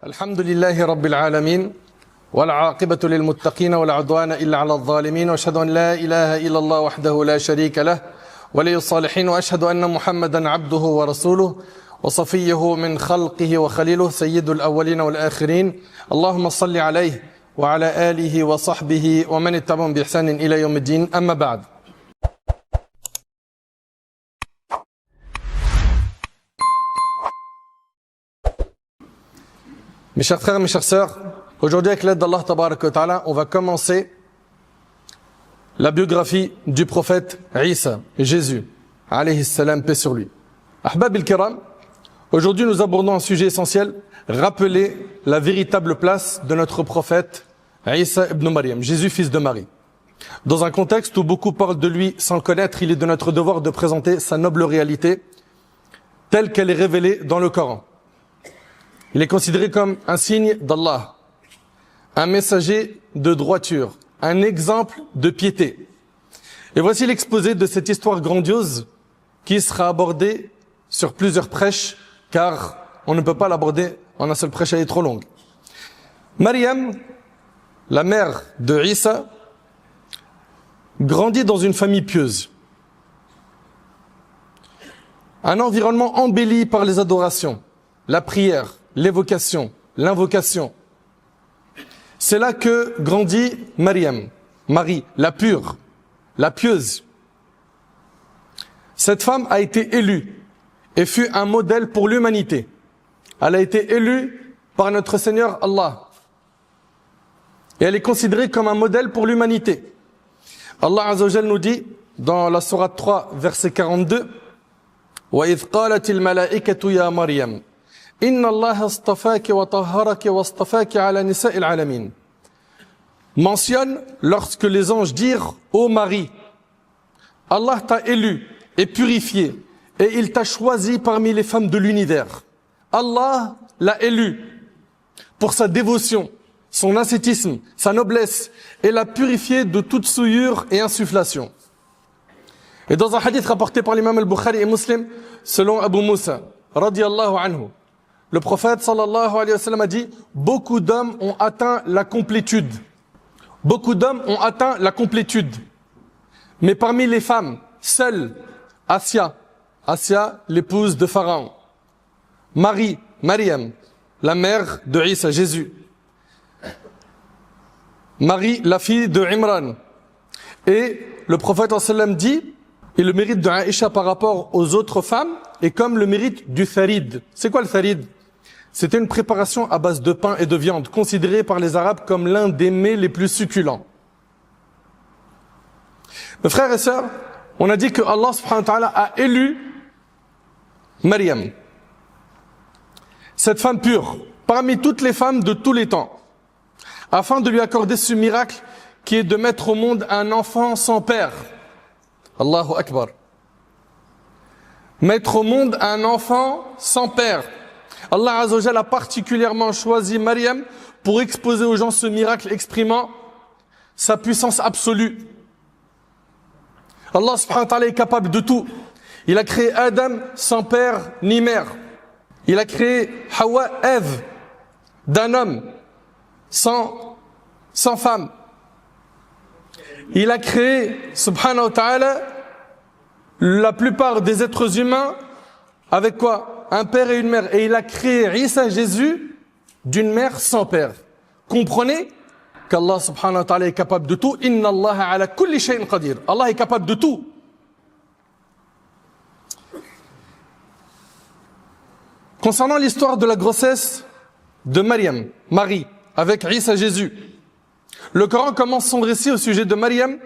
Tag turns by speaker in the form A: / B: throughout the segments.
A: الحمد لله رب العالمين والعاقبة للمتقين ولا عدوان إلا على الظالمين وأشهد أن لا إله إلا الله وحده لا شريك له ولي الصالحين وأشهد أن محمدا عبده ورسوله وصفيه من خلقه وخليله سيد الأولين والآخرين اللهم صل عليه وعلى آله وصحبه ومن اتبعهم بإحسان إلى يوم الدين أما بعد. Mes chers frères, mes chères sœurs, aujourd'hui avec l'aide d'Allah Tabarak wa Ta'ala, on va commencer la biographie du prophète Isa, Jésus, alayhi salam, paix sur lui. Ahbab al-Kiram, aujourd'hui nous abordons un sujet essentiel, rappeler la véritable place de notre prophète Isa ibn Maryam, Jésus fils de Marie. Dans un contexte où beaucoup parlent de lui sans le connaître, il est de notre devoir de présenter sa noble réalité telle qu'elle est révélée dans le Coran. Il est considéré comme un signe d'Allah, un messager de droiture, un exemple de piété. Et voici l'exposé de cette histoire grandiose qui sera abordée sur plusieurs prêches, car on ne peut pas l'aborder en un seul prêche, elle est trop longue. Maryam, la mère de Isa, grandit dans une famille pieuse. Un environnement embelli par les adorations, la prière, l'évocation, l'invocation. C'est là que grandit Maryam, Marie, la pure, la pieuse. Cette femme a été élue et fut un modèle pour l'humanité. Elle a été élue par notre Seigneur Allah. Et elle est considérée comme un modèle pour l'humanité. Allah Azza wa Jal nous dit dans la sourate 3, verset 42, وَإِذْ قَالَتِ الْمَلَائِكَةُ يَا مَرْيَمَ Inna Allah astafaki wa tahharaki wa astafaki ala nisa'il alamin. Mentionne lorsque les anges dirent ô Marie, Allah t'a élu et purifié et il t'a choisi parmi les femmes de l'univers. Allah l'a élu pour sa dévotion, son ascétisme, sa noblesse et l'a purifié de toute souillure et insufflation. Et dans un hadith rapporté par l'imam al-Bukhari et Muslim, selon Abu Musa, radiyallahu anhu, le prophète sallallahu alayhi wa sallam a dit « Beaucoup d'hommes ont atteint la complétude. Beaucoup d'hommes ont atteint la complétude. Mais parmi les femmes, seule Asia, l'épouse de Pharaon, Marie, Maryam, la mère de Isa, Jésus, Marie, la fille de Imran. Et le prophète sallallahu alayhi wa sallam dit et le mérite de Aïcha par rapport aux autres femmes est comme le mérite du tharid. C'est quoi le tharid? C'était une préparation à base de pain et de viande, considérée par les Arabes comme l'un des mets les plus succulents. Mes frères et sœurs, on a dit que Allah subhanahu wa ta'ala a élu Maryam, cette femme pure, parmi toutes les femmes de tous les temps, afin de lui accorder ce miracle qui est de mettre au monde un enfant sans père. Allahu Akbar. Mettre au monde un enfant sans père. Allah Azza wa Jalla a particulièrement choisi Maryam pour exposer aux gens ce miracle exprimant sa puissance absolue. Allah subhanahu wa ta'ala est capable de tout. Il a créé Adam sans père ni mère. Il a créé Hawa, Ève, d'un homme sans femme. Il a créé, subhanahu wa ta'ala, la plupart des êtres humains avec quoi? Un père et une mère. Et il a créé Isa, Jésus, d'une mère sans père. Comprenez qu'Allah subhanahu wa ta'ala est capable de tout. Inna Allah ala kulli shay'in qadir. Allah est capable de tout. Concernant l'histoire de la grossesse de Maryam, Marie, avec Isa, Jésus, le Coran commence son récit au sujet de Maryam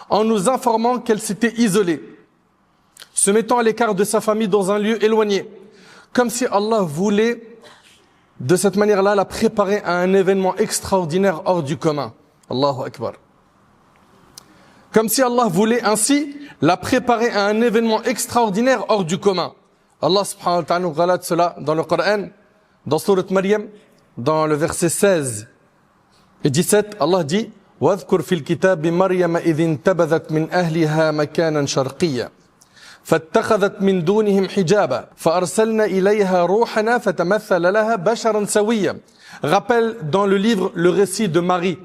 A: en nous informant qu'elle s'était isolée, se mettant à l'écart de sa famille dans un lieu éloigné, comme si Allah voulait de cette manière-là la préparer à un événement extraordinaire hors du commun. Allahu Akbar. Comme si Allah voulait ainsi la préparer à un événement extraordinaire hors du commun. Allah subhanahu wa ta'ala nous relate cela dans le Coran, dans Sourate Maryam, dans le verset 16 et 17, Allah dit « واذكر في الكتاب مريم إذ انتبذت من أهلها مكانا شرقيا فاتخذت من دونهم حجابا فأرسلنا إليها روحنا فتمثل لها بشرا سويا. Rappelle dans le livre le récit de Marie,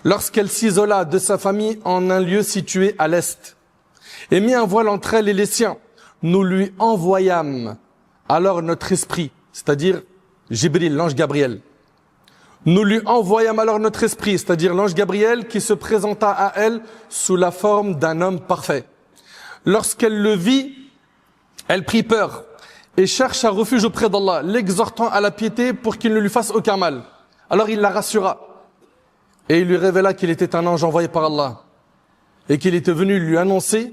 A: lorsqu'elle s'isola de sa famille en un lieu situé à l'est, et mit un voile entre elle et les siens. Nous lui envoyâmes alors notre esprit, c'est-à-dire Jibril, l'ange Gabriel. Nous lui envoyâmes alors notre esprit, c'est-à-dire l'ange Gabriel qui se présenta à elle sous la forme d'un homme parfait. Lorsqu'elle le vit, elle prit peur et chercha refuge auprès d'Allah, l'exhortant à la piété pour qu'il ne lui fasse aucun mal. Alors il la rassura et il lui révéla qu'il était un ange envoyé par Allah et qu'il était venu lui annoncer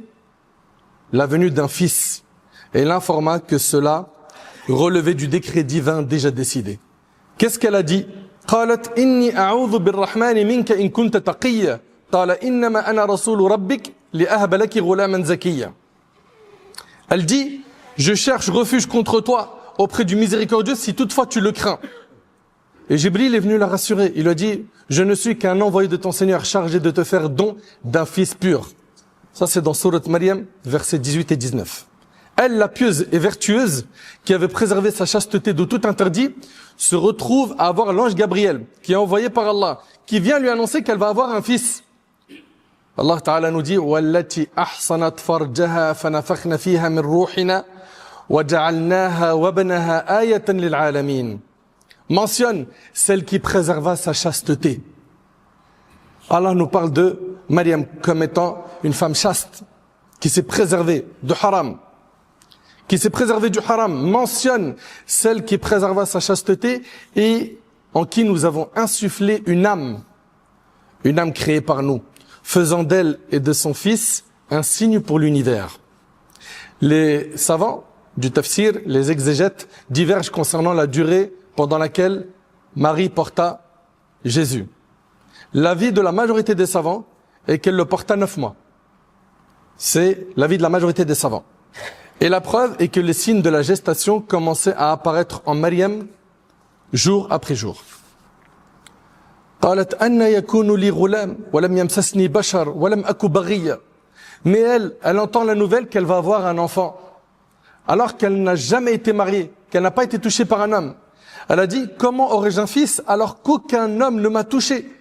A: la venue d'un fils, et l'informa que cela relevait du décret divin déjà décidé. Qu'est-ce qu'elle a dit? قالت إني أعوذ بالرحمن منك إن كنت تقيا قال إنما أنا رسول ربك لأهب لك غلاما زكيا. Elle dit, je cherche refuge contre toi auprès du miséricordieux si toutefois tu le crains. Et Jibril est venu la rassurer. Il lui a dit, je ne suis qu'un envoyé de ton Seigneur chargé de te faire don d'un fils pur. Ça c'est dans Sourate Maryam, versets 18 et 19. Elle, la pieuse et vertueuse, qui avait préservé sa chasteté de tout interdit, se retrouve à avoir l'ange Gabriel, qui est envoyé par Allah, qui vient lui annoncer qu'elle va avoir un fils. Allah Ta'ala nous dit, وَالَّتِي أَحْصَنَتْ فَرْجَهَا فَنَفَخْنَ فِيهَا مِنْ رُوحِنَا وَجَعَلْنَاهَا وَبَنَهَا آيَةً لِلْعَالَمِينَ. Mentionne celle qui préserva sa chasteté. Allah nous parle de Maryam comme étant une femme chaste, qui s'est préservée de haram. Qui s'est préservée du haram, mentionne celle qui préserva sa chasteté et en qui nous avons insufflé une âme créée par nous, faisant d'elle et de son fils un signe pour l'univers. Les savants du tafsir, les exégètes, divergent concernant la durée pendant laquelle Marie porta Jésus. L'avis de la majorité des savants est qu'elle le porta 9 mois. C'est l'avis de la majorité des savants. Et la preuve est que les signes de la gestation commençaient à apparaître en Maryam jour après jour. قالت أن يكون لي غلام ولم يمسسني بشر ولم أك بغيا. Mais elle entend la nouvelle qu'elle va avoir un enfant, alors qu'elle n'a jamais été mariée, qu'elle n'a pas été touchée par un homme. Elle a dit, comment aurais-je un fils alors qu'aucun homme ne m'a touché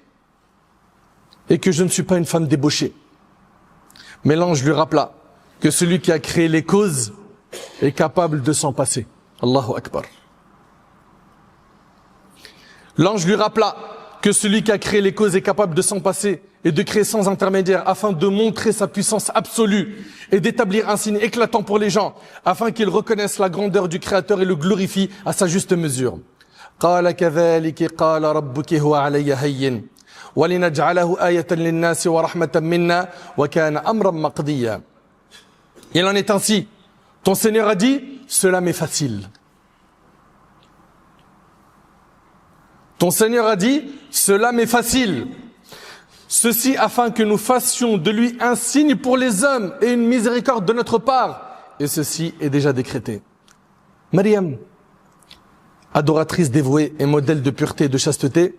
A: et que je ne suis pas une femme débauchée? Mais l'ange lui rappela que celui qui a créé les causes est capable de s'en passer. Allahu Akbar. L'ange lui rappela que celui qui a créé les causes est capable de s'en passer et de créer sans intermédiaire afin de montrer sa puissance absolue et d'établir un signe éclatant pour les gens afin qu'ils reconnaissent la grandeur du Créateur et le glorifient à sa juste mesure. قال كذلك قال ربك هو علي هين ولنجعله آية للناس ورحمة منا وكان أمرا مقضيا. Il en est ainsi. Ton Seigneur a dit, cela m'est facile. Ton Seigneur a dit, cela m'est facile. Ceci afin que nous fassions de lui un signe pour les hommes et une miséricorde de notre part. Et ceci est déjà décrété. Maryam, adoratrice dévouée et modèle de pureté et de chasteté,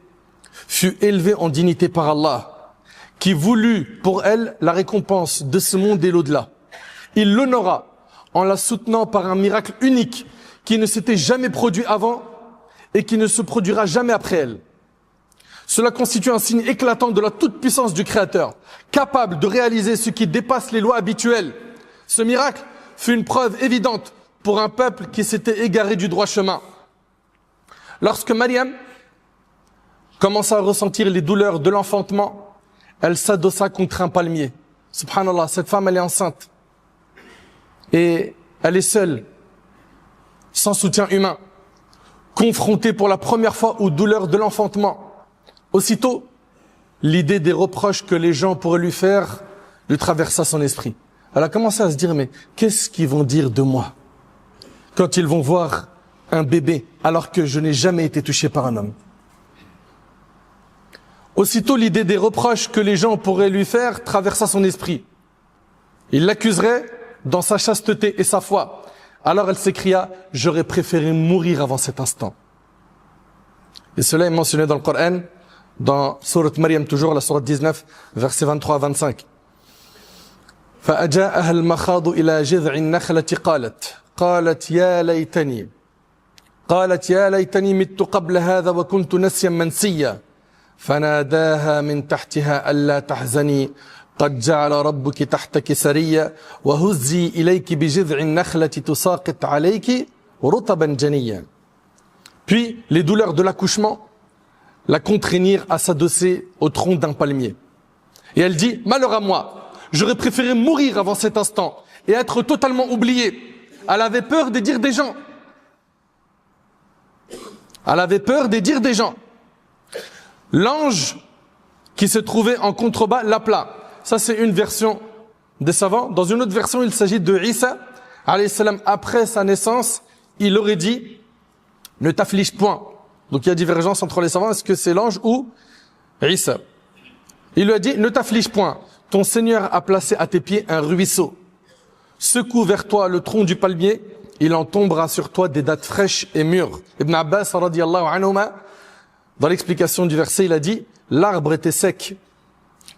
A: fut élevée en dignité par Allah, qui voulut pour elle la récompense de ce monde et l'au-delà. Il l'honora en la soutenant par un miracle unique qui ne s'était jamais produit avant et qui ne se produira jamais après elle. Cela constitue un signe éclatant de la toute-puissance du Créateur, capable de réaliser ce qui dépasse les lois habituelles. Ce miracle fut une preuve évidente pour un peuple qui s'était égaré du droit chemin. Lorsque Maryam commença à ressentir les douleurs de l'enfantement, elle s'adossa contre un palmier. Subhanallah, cette femme, elle est enceinte. Et elle est seule, sans soutien humain, confrontée pour la première fois aux douleurs de l'enfantement. Aussitôt, l'idée des reproches que les gens pourraient lui faire lui traversa son esprit. Elle a commencé à se dire, mais qu'est-ce qu'ils vont dire de moi quand ils vont voir un bébé alors que je n'ai jamais été touché par un homme? Aussitôt, l'idée des reproches que les gens pourraient lui faire traversa son esprit. Il l'accuserait dans sa chasteté et sa foi. Alors elle s'écria, j'aurais préféré mourir avant cet instant. Et cela est mentionné dans le Coran, dans Sourate Maryam toujours, la Sourate 19, versets 23 à 25. فأجاءها المخاض إلى جذع النخلة قالت يا ليتني مت قبل هذا وكنت نسيا منسيا فناداها من تحتها ألا تحزني قد جعل ربك تحتك سريا وهزي إليك بجذع النخلة تساقط عليك رطبا جنيا. Puis les douleurs de l'accouchement la contraignirent à s'adosser au tronc d'un palmier. Et elle dit, malheur à moi, j'aurais préféré mourir avant cet instant et être totalement oubliée. Elle avait peur des dires des gens. Elle avait peur des dires des gens. L'ange qui se trouvait en contrebas l'appela. Ça, c'est une version des savants. Dans une autre version, il s'agit de Isa, alayhi salam. Après sa naissance, il aurait dit, ne t'afflige point. Donc il y a divergence entre les savants. Est-ce que c'est l'ange ou Isa? Il lui a dit, ne t'afflige point. Ton Seigneur a placé à tes pieds un ruisseau. Secoue vers toi le tronc du palmier, il en tombera sur toi des dattes fraîches et mûres. Ibn Abbas, radiyallahu anhuma, dans l'explication du verset, il a dit, l'arbre était sec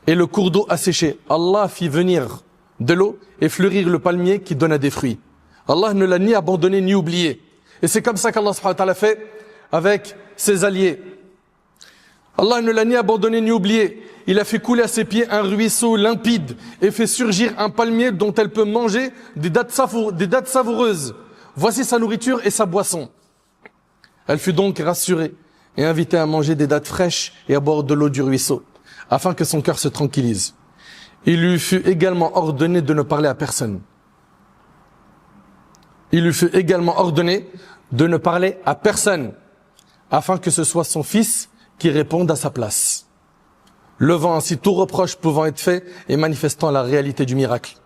A: et le cours d'eau asséché. Allah fit venir de l'eau et fleurir le palmier qui donna des fruits. Allah ne l'a ni abandonné ni oublié. Et c'est comme ça qu'Allah subhanahu wa ta'ala fait avec ses alliés. Allah ne l'a ni abandonné ni oublié. Il a fait couler à ses pieds un ruisseau limpide et fait surgir un palmier dont elle peut manger des dattes savoureuses. Voici sa nourriture et sa boisson. Elle fut donc rassurée et invitée à manger des dattes fraîches et à boire de l'eau du ruisseau, afin que son cœur se tranquillise. Il lui fut également ordonné de ne parler à personne. Il lui fut également ordonné de ne parler à personne, afin que ce soit son fils qui réponde à sa place, levant ainsi tout reproche pouvant être fait et manifestant la réalité du miracle.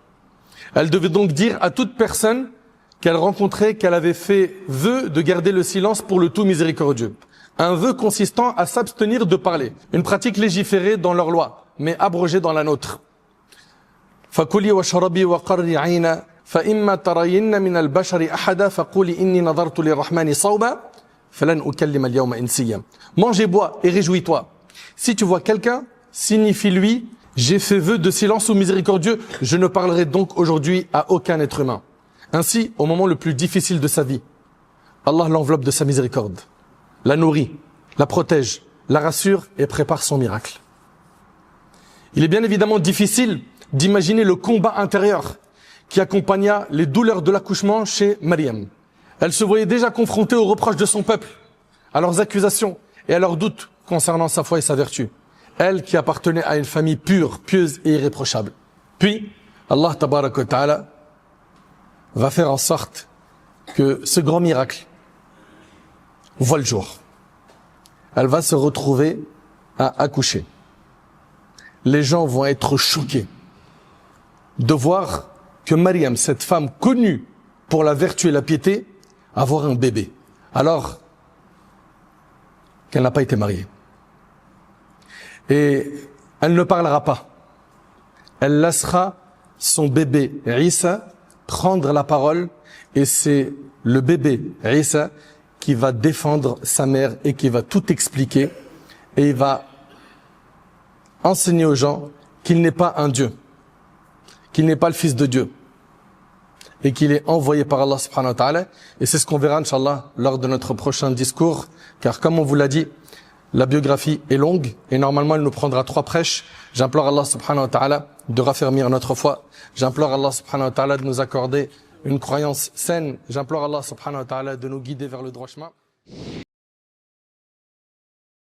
A: Elle devait donc dire à toute personne qu'elle rencontrait qu'elle avait fait vœu de garder le silence pour le tout miséricordieux. Un vœu consistant à s'abstenir de parler. Une pratique légiférée dans leur loi, mais abrogée dans la nôtre. فَكُلِي وَاشْرَبِي وَقَرِّ عَيْنًا فَإِمَّا تَرَيِنَّ مِنَ الْبَشَرِ أَحَدًا فَقُولِ إِنِّي نَظَرْتُ لِلرَّحْمَنِ صَوْمًا فَلَنْ أُكَلِّمَ الْيَوْمَ إِنْسِيًّا. Mange et bois et réjouis-toi. Si tu vois quelqu'un, signifie-lui, j'ai fait vœu de silence au miséricordieux, je ne parlerai donc aujourd'hui à aucun être humain. Ainsi, au moment le plus difficile de sa vie, Allah l'enveloppe de sa miséricorde, la nourrit, la protège, la rassure et prépare son miracle. Il est bien évidemment difficile d'imaginer le combat intérieur qui accompagna les douleurs de l'accouchement chez Maryam. Elle se voyait déjà confrontée aux reproches de son peuple, à leurs accusations et à leurs doutes concernant sa foi et sa vertu. Elle qui appartenait à une famille pure, pieuse et irréprochable. Puis, Allah tabaraka wa ta'ala va faire en sorte que ce grand miracle voit le jour. Elle va se retrouver à accoucher. Les gens vont être choqués de voir que Maryam, cette femme connue pour la vertu et la piété, avoir un bébé, alors qu'elle n'a pas été mariée. Et elle ne parlera pas. Elle laissera son bébé Isa prendre la parole, et c'est le bébé Isa qui va défendre sa mère et qui va tout expliquer, et il va enseigner aux gens qu'il n'est pas un Dieu, qu'il n'est pas le fils de Dieu, et qu'il est envoyé par Allah subhanahu wa ta'ala. Et c'est ce qu'on verra, Inch'Allah, lors de notre prochain discours, car comme on vous l'a dit, la biographie est longue, et normalement elle nous prendra 3 prêches. J'implore Allah subhanahu wa ta'ala de raffermir notre foi. J'implore Allah subhanahu wa ta'ala de nous accorder une croyance saine. J'implore Allah subhanahu wa ta'ala de nous guider vers le droit chemin.